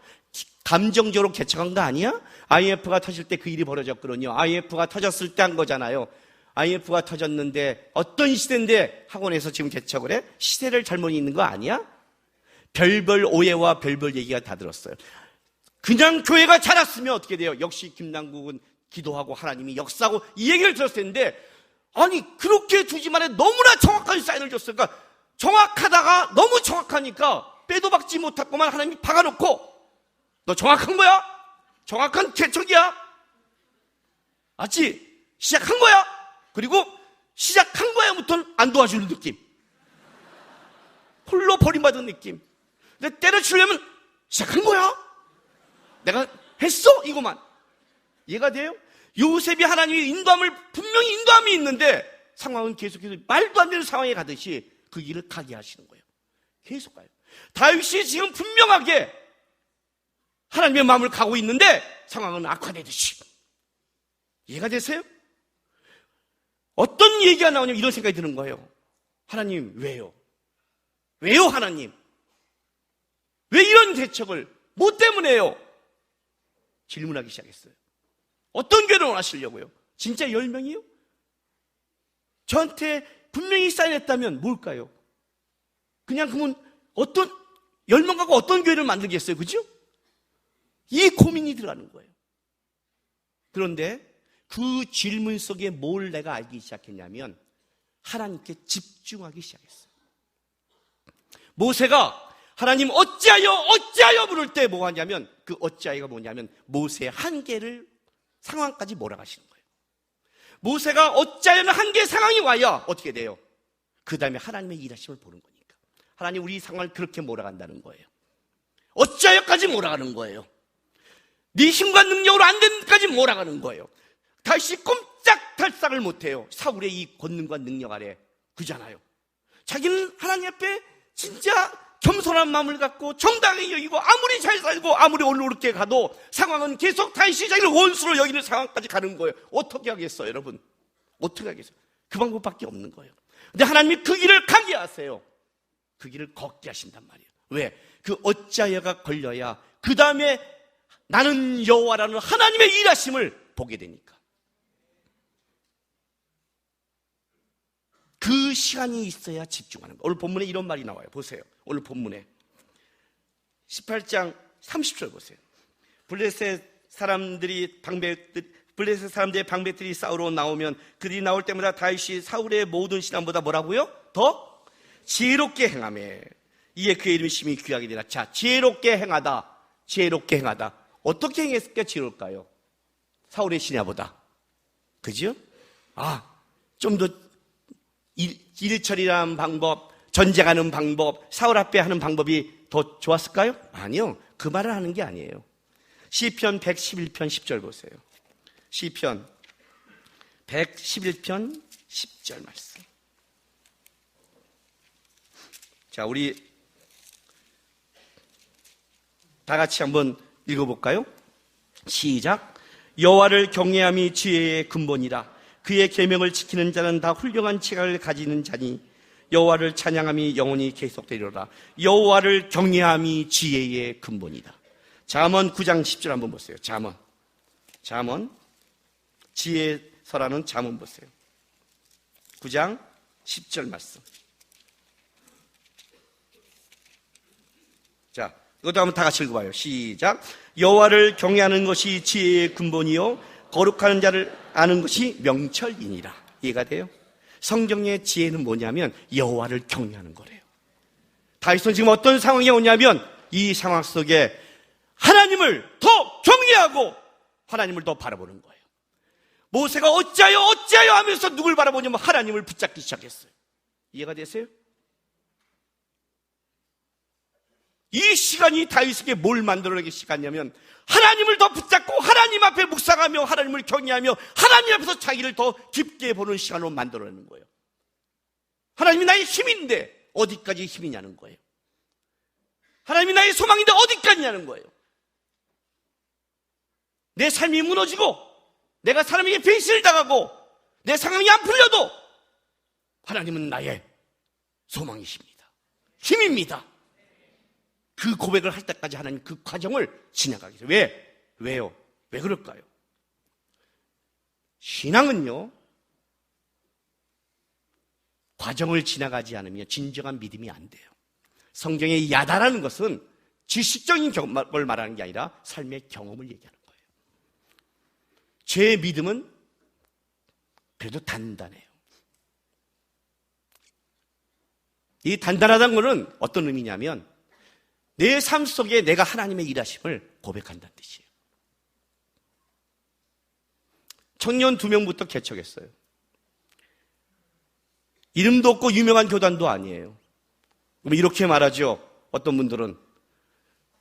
감정적으로 개척한 거 아니야? IMF가 터질 때 그 일이 벌어졌거든요. IMF가 터졌을 때 한 거잖아요. IMF가 터졌는데 어떤 시대인데 학원에서 지금 개척을 해? 시대를 잘못 있는 거 아니야? 별별 오해와 별별 얘기가 다 들었어요. 그냥 교회가 자랐으면 어떻게 돼요? 역시 김남국은 기도하고 하나님이 역사하고 이 얘기를 들었을 텐데 아니 그렇게 두지만에 너무나 정확한 사인을 줬어요. 그러니까 정확하다가 너무 정확하니까 빼도 박지 못했구만 하나님이 박아놓고 너 정확한 거야? 정확한 개척이야? 맞지? 시작한 거야? 그리고 시작한 거야부터는 안 도와주는 느낌. 홀로 버림받은 느낌. 근데 때려치려면 시작한 거야? 내가 했어? 이거만. 이해가 돼요? 요셉이 하나님의 인도함을 분명히 인도함이 있는데 상황은 계속해서 말도 안 되는 상황에 가듯이 그 길을 가게 하시는 거예요. 계속 가요. 다윗이 지금 분명하게 하나님의 마음을 가고 있는데 상황은 악화되듯이. 이해가 되세요? 어떤 얘기가 나오냐면 이런 생각이 드는 거예요. 하나님 왜요? 왜요 하나님? 왜 이런 대책을 뭐 때문에요? 질문하기 시작했어요. 어떤 교회를 원하시려고요? 진짜 10명이요? 저한테 분명히 사인했다면 뭘까요? 그냥 그러면 어떤 10명 갖고 어떤 교회를 만들겠어요? 그죠? 이 고민이 들어가는 거예요. 그런데 그 질문 속에 뭘 내가 알기 시작했냐면 하나님께 집중하기 시작했어요. 모세가 하나님 어찌하여 부를 때 뭐 하냐면 그 어찌하여가 뭐냐면 모세의 한계를 상황까지 몰아가시는 거예요. 모세가 어찌하여는 한계 상황이 와야 어떻게 돼요? 그 다음에 하나님의 일하심을 보는 거니까. 하나님 우리 상황을 그렇게 몰아간다는 거예요. 어찌하여까지 몰아가는 거예요. 네 힘과 능력으로 안 되는 데까지 몰아가는 거예요. 다시 꼼짝달싹을 못해요. 사울의 이 권능과 능력 아래 그잖아요. 자기는 하나님 앞에 진짜 겸손한 마음을 갖고 정당히 여기고 아무리 잘 살고 아무리 올곧게 가도 상황은 계속 다시 자기를 원수로 여기는 상황까지 가는 거예요. 어떻게 하겠어요, 여러분? 어떻게 하겠어요? 그 방법밖에 없는 거예요. 근데 하나님이 그 길을 가게 하세요. 그 길을 걷게 하신단 말이에요. 왜? 그 어짜여가 걸려야 그 다음에 나는 여호와라는 하나님의 일하심을 보게 되니까. 그 시간이 있어야 집중하는 거예요. 오늘 본문에 이런 말이 나와요. 보세요. 오늘 본문에 18장 30절 보세요. 블레셋 사람들의 방백들이 싸우러 나오면 그들이 나올 때마다 다윗이 사울의 모든 신함보다 뭐라고요? 더 지혜롭게 행하며 이에 그의 이름이 심히 귀하게 되라. 자, 지혜롭게 행하다. 지혜롭게 행하다. 어떻게 행했을까 지혜로울까요? 사울의 신하보다. 그죠? 좀 더 일처리라는 방법, 전쟁하는 방법, 사울 앞에 하는 방법이 더 좋았을까요? 아니요. 그 말을 하는 게 아니에요. 시편 111편 10절 보세요. 시편 111편 10절 말씀. 자, 우리 다 같이 한번 읽어볼까요? 시작. 여호와를 경외함이 지혜의 근본이라. 그의 계명을 지키는 자는 다 훌륭한 지각을 가지는 자니 여호와를 찬양함이 영원히 계속되리로다. 여호와를 경외함이 지혜의 근본이다. 잠언 9장 10절 한번 보세요. 잠언 지혜서라는 잠언 보세요. 9장 10절 말씀. 자, 이것도 한번 다 같이 읽어봐요. 시작. 여호와를 경외하는 것이 지혜의 근본이요 거룩한 자를 아는 것이 명철이니라. 이해가 돼요? 성경의 지혜는 뭐냐면 여호와를 경외하는 거래요. 다윗은 지금 어떤 상황이 오냐면 이 상황 속에 하나님을 더 경외하고 하나님을 더 바라보는 거예요. 모세가 어찌하여 하면서 누굴 바라보냐면 하나님을 붙잡기 시작했어요. 이해가 되세요? 이 시간이 다윗에게 뭘 만들어내기 시작하냐면 하나님을 더 붙잡고 하나님 앞에 묵상하며 하나님을 경외하며 하나님 앞에서 자기를 더 깊게 보는 시간으로 만들어내는 거예요. 하나님이 나의 힘인데 어디까지 힘이냐는 거예요. 하나님이 나의 소망인데 어디까지냐는 거예요. 내 삶이 무너지고 내가 사람에게 배신을 당하고 내 상황이 안 풀려도 하나님은 나의 소망이십니다. 힘입니다. 그 고백을 할 때까지 하는 그 과정을 지나가게 돼요. 왜요? 왜 그럴까요? 신앙은요, 과정을 지나가지 않으면 진정한 믿음이 안 돼요. 성경의 야다라는 것은 지식적인 걸 말하는 게 아니라 삶의 경험을 얘기하는 거예요. 제 믿음은 그래도 단단해요. 이 단단하다는 것은 어떤 의미냐면 내 삶 속에 내가 하나님의 일하심을 고백한다는 뜻이에요. 청년 2명부터 개척했어요. 이름도 없고 유명한 교단도 아니에요. 그럼 이렇게 말하죠. 어떤 분들은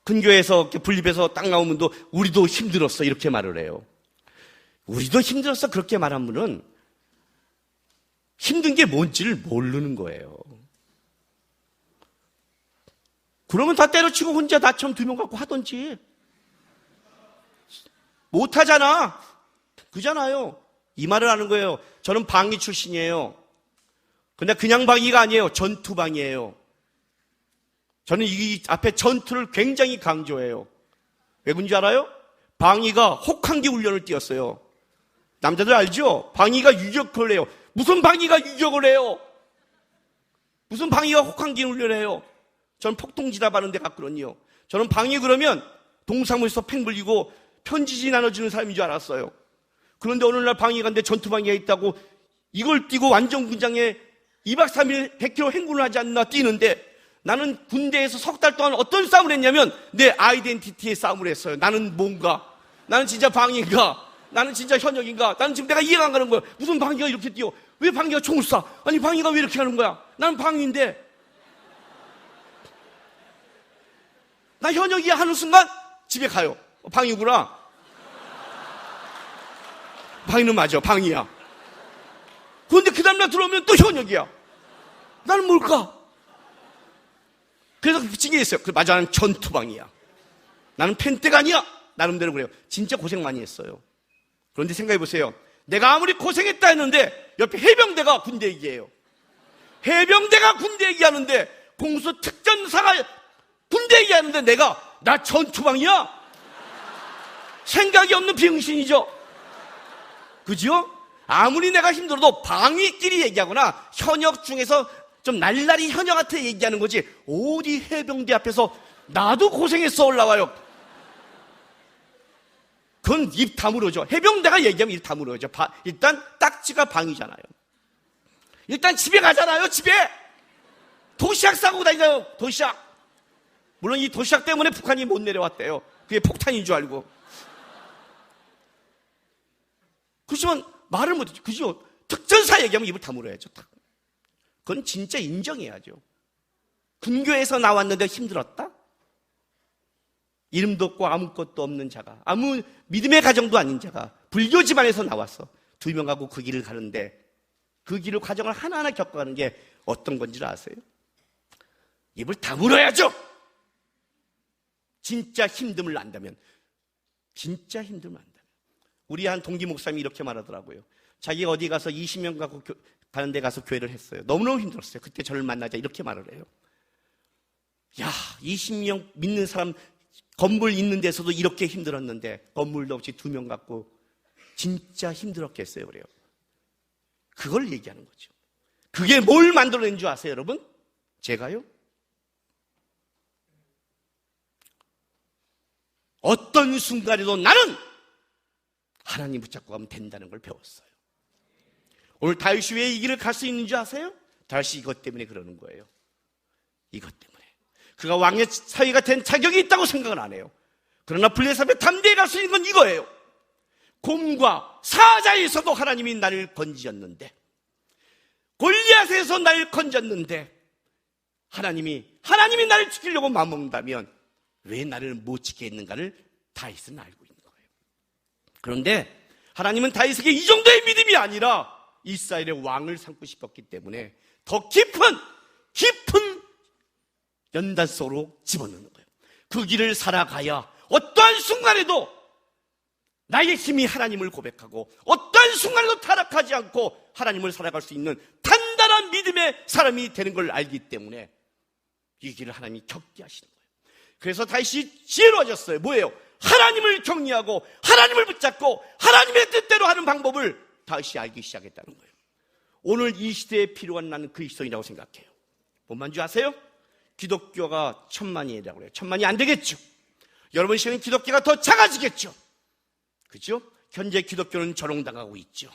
큰 교회에서 분립해서 딱 나오면 우리도 힘들었어 이렇게 말을 해요. 우리도 힘들었어 그렇게 말한 분은 힘든 게 뭔지를 모르는 거예요. 그러면 다 때려치고 혼자 나처럼 2명 갖고 하던지. 못하잖아. 그잖아요. 이 말을 하는 거예요. 저는 방위 출신이에요. 근데 그냥 방위가 아니에요. 전투방위예요. 저는 이 앞에 전투를 굉장히 강조해요. 왜 그런지 알아요? 방위가 혹한기 훈련을 띄었어요. 남자들 알죠? 방위가 유격을 해요. 무슨 방위가 유격을 해요? 무슨 방위가 혹한기 훈련을 해요? 저는 폭동지답 하는 데 갔거든요. 저는 방위 그러면 동사무소에서 팽 불리고 편지지 나눠주는 사람인 줄 알았어요. 그런데 어느 날 방위 갔는데 전투방위가 있다고 이걸 띄고 완전 군장에 2박 3일 100km 행군을 하지 않나 뛰는데 나는 군대에서 석 달 동안 어떤 싸움을 했냐면 내 아이덴티티의 싸움을 했어요. 나는 뭔가? 나는 진짜 방위인가? 나는 진짜 현역인가? 나는 지금 내가 이해가 안 가는 거야. 무슨 방위가 이렇게 뛰어? 왜 방위가 총을 쏴? 아니 방위가 왜 이렇게 하는 거야? 나는 방위인데 나 현역이야 하는 순간 집에 가요. 방위구나. 방위는 맞아. 방위야. 그런데 그 다음날 들어오면 또 현역이야. 나는 뭘까? 그래서 붙인 게 있어요. 맞아, 나는 전투방이야. 나는 펜대가 아니야. 나름대로 그래요. 진짜 고생 많이 했어요. 그런데 생각해 보세요. 내가 아무리 고생했다 했는데 옆에 해병대가 군대 얘기해요. 해병대가 군대 얘기하는데 공수특전사가 군대 얘기하는데 나 전투방이야? 생각이 없는 비응신이죠. 그죠? 아무리 내가 힘들어도 방위끼리 얘기하거나 현역 중에서 좀 날라리 현역한테 얘기하는 거지 어디 해병대 앞에서 나도 고생했어 올라와요. 그건 입 다물어져. 해병대가 얘기하면 입 다물어져. 일단 딱지가 방이잖아요. 일단 집에 가잖아요. 집에 도시락 싸고 다니잖아요. 도시락. 물론 이 도시락 때문에 북한이 못 내려왔대요. 그게 폭탄인 줄 알고. 그렇지만 말을 못하죠. 그죠? 특전사 얘기하면 입을 다물어야죠. 그건 진짜 인정해야죠. 군교에서 나왔는데 힘들었다? 이름도 없고 아무것도 없는 자가, 아무 믿음의 가정도 아닌 자가 불교 집안에서 나와서 2명하고 그 길을 가는데 그 길을 과정을 하나하나 겪어가는 게 어떤 건지 아세요? 입을 다물어야죠. 진짜 힘듦을 안다면. 우리 한 동기 목사님이 이렇게 말하더라고요. 자기가 어디 가서 20명 갖고 가는 데 가서 교회를 했어요. 너무너무 힘들었어요. 그때 저를 만나자 이렇게 말을 해요. 야, 20명 믿는 사람 건물 있는 데서도 이렇게 힘들었는데 건물도 없이 2명 갖고 진짜 힘들었겠어요. 그래요. 그걸 얘기하는 거죠. 그게 뭘 만들어낸 줄 아세요, 여러분? 제가요? 어떤 순간에도 나는 하나님 붙잡고 가면 된다는 걸 배웠어요. 오늘 다윗이 왜 이 길을 갈 수 있는 줄 아세요? 다윗이 이것 때문에 그러는 거예요. 이것 때문에. 그가 왕의 사위가 된 자격이 있다고 생각은 안 해요. 그러나 블레셋에 담대히 갈 수 있는 건 이거예요. 곰과 사자에서도 하나님이 나를 건지셨는데, 골리앗에서 나를 건졌는데 하나님이 나를 지키려고 마음먹는다면 왜 나를 못 지키겠는가를 다윗은 알고 있는 거예요. 그런데 하나님은 다윗에게 이 정도의 믿음이 아니라 이스라엘의 왕을 삼고 싶었기 때문에 더 깊은 연단 속으로 집어넣는 거예요. 그 길을 살아가야 어떠한 순간에도 나의 힘이 하나님을 고백하고 어떠한 순간에도 타락하지 않고 하나님을 살아갈 수 있는 단단한 믿음의 사람이 되는 걸 알기 때문에 이 길을 하나님이 겪게 하시는 거예요. 그래서 다윗이 지혜로워졌어요. 뭐예요? 하나님을 경외하고 하나님을 붙잡고 하나님의 뜻대로 하는 방법을 다윗이 알기 시작했다는 거예요. 오늘 이 시대에 필요한 나는 그리스도인이라고 생각해요. 뭔 줄 아세요? 기독교가 1000만이라고 그래요. 1000만이 안 되겠죠. 여러분 시대는 기독교가 더 작아지겠죠. 그죠? 현재 기독교는 조롱당하고 있죠.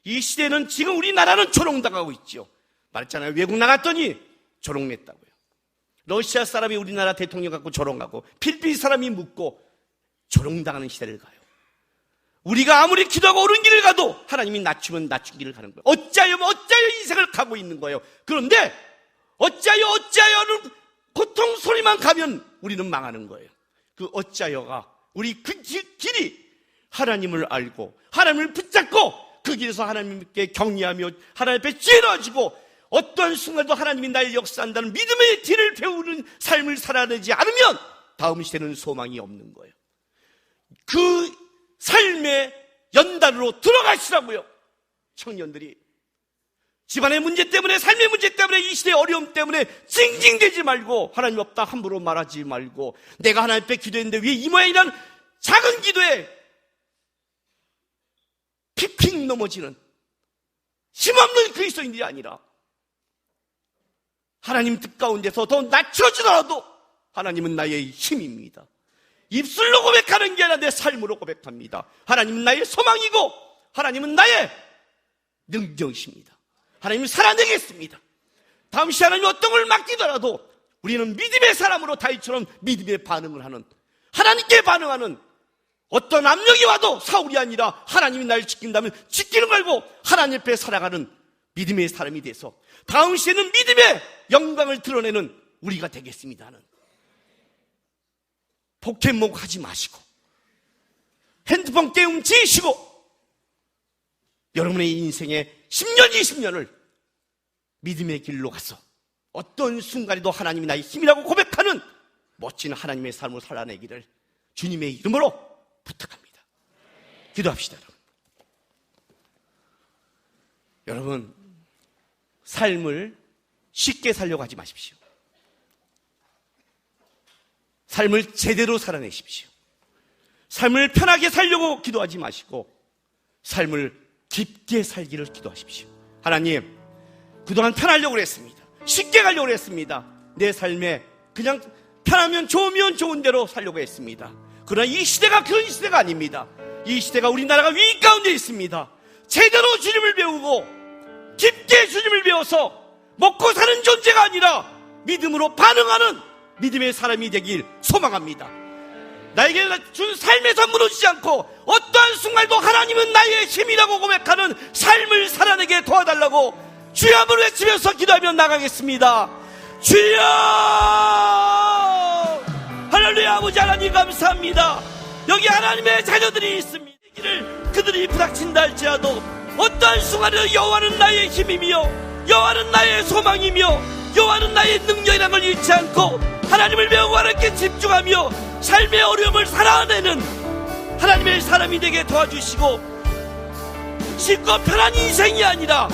이 시대는 지금 우리나라는 조롱당하고 있죠. 말했잖아요. 외국 나갔더니 조롱냈다고요. 러시아 사람이 우리나라 대통령 갖고 조롱하고 필리핀 사람이 묻고 조롱당하는 시대를 가요. 우리가 아무리 기도하고 옳은 길을 가도 하나님이 낮추면 낮춘 길을 가는 거예요. 어찌하여 인생을 가고 있는 거예요. 그런데 어찌하여는 고통 소리만 가면 우리는 망하는 거예요. 그 어찌하여가 우리 그 길이 하나님을 알고 하나님을 붙잡고 그 길에서 하나님께 경외하며 하나님 앞에 지혜로워지고 어떤 순간도 하나님이 나를 역사한다는 믿음의 길을 배우는 삶을 살아내지 않으면 다음 시대는 소망이 없는 거예요. 그 삶의 연단으로 들어가시라고요. 청년들이 집안의 문제 때문에 삶의 문제 때문에 이 시대의 어려움 때문에 징징대지 말고 하나님 없다 함부로 말하지 말고 내가 하나님 앞에 기도했는데 왜 이 모양이란 작은 기도에 픽픽 넘어지는 힘없는 그리스도인들이 아니라 하나님 뜻 가운데서 더 낮춰지더라도 하나님은 나의 힘입니다. 입술로 고백하는 게 아니라 내 삶으로 고백합니다. 하나님은 나의 소망이고 하나님은 나의 능력이십니다. 하나님은 살아내겠습니다. 다음 시에 하나님이 어떤 걸 맡기더라도 우리는 믿음의 사람으로 다윗처럼 믿음의 반응을 하는, 하나님께 반응하는, 어떤 압력이 와도 사울이 아니라 하나님이 나를 지킨다면 지키는 걸 알고 하나님 앞에 살아가는 믿음의 사람이 돼서 다음 시에는 믿음의 영광을 드러내는 우리가 되겠습니다 하는. 포켓몬 하지 마시고 핸드폰 게임 지시고 여러분의 인생의 10년, 20년을 믿음의 길로 가서 어떤 순간에도 하나님이 나의 힘이라고 고백 멋진 하나님의 삶을 살아내기를 주님의 이름으로 부탁합니다. 기도합시다. 여러분, 삶을 쉽게 살려고 하지 마십시오. 삶을 제대로 살아내십시오. 삶을 편하게 살려고 기도하지 마시고 삶을 깊게 살기를 기도하십시오. 하나님, 그동안 편하려고 그랬습니다. 쉽게 가려고 그랬습니다. 내 삶에 그냥 편하면 좋으면 좋은 대로 살려고 했습니다. 그러나 이 시대가 그런 시대가 아닙니다. 이 시대가 우리나라가 위기 가운데 있습니다. 제대로 주님을 배우고 깊게 주님을 배워서 먹고 사는 존재가 아니라 믿음으로 반응하는 믿음의 사람이 되길 소망합니다. 나에게 준 삶에서 무너지지 않고 어떠한 순간도 하나님은 나의 힘이라고 고백하는 삶을 살아내게 도와달라고 주여 한번 외치면서 기도하며 나가겠습니다. 주여! 할렐루야. 아버지 하나님 감사합니다. 여기 하나님의 자녀들이 있습니다. 그들이 부닥친다 할지라도 어떠한 순간에도 여호와는 나의 힘이며 여호와는 나의 소망이며 여호와는 나의 능력이라는 걸 잃지 않고 하나님을 배우고 하나님께 집중하며 삶의 어려움을 살아내는 하나님의 사람이 되게 도와주시고 쉽고 편한 인생이 아니라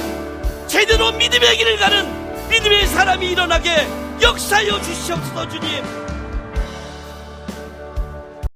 제대로 믿음의 길을 가는 믿음의 사람이 일어나게 역사하여 주시옵소서. 주님,